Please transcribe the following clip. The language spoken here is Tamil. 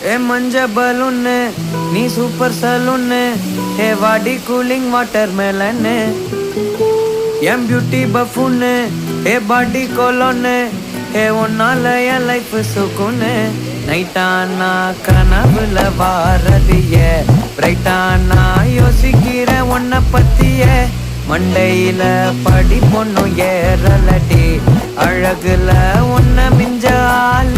ஏ மஞ்ச பலூன்னு நீ சூப்பர் சலூன்னு ஹே வாடி கூலிங் வாட்டர் மேலன்னு என் பியூட்டி பஃபூன்னு ஹே பாடி கோலோன்னு ஹே ஒன்னால என் லைஃப் சுக்குன்னு நைட்டானா கனவுல வாரதிய பிரைட்டானா யோசிக்கிற உன்னை பத்திய மண்டையில படி பொண்ணும் ஏறலடி அழகுல உன்னை மிஞ்ச ஆள்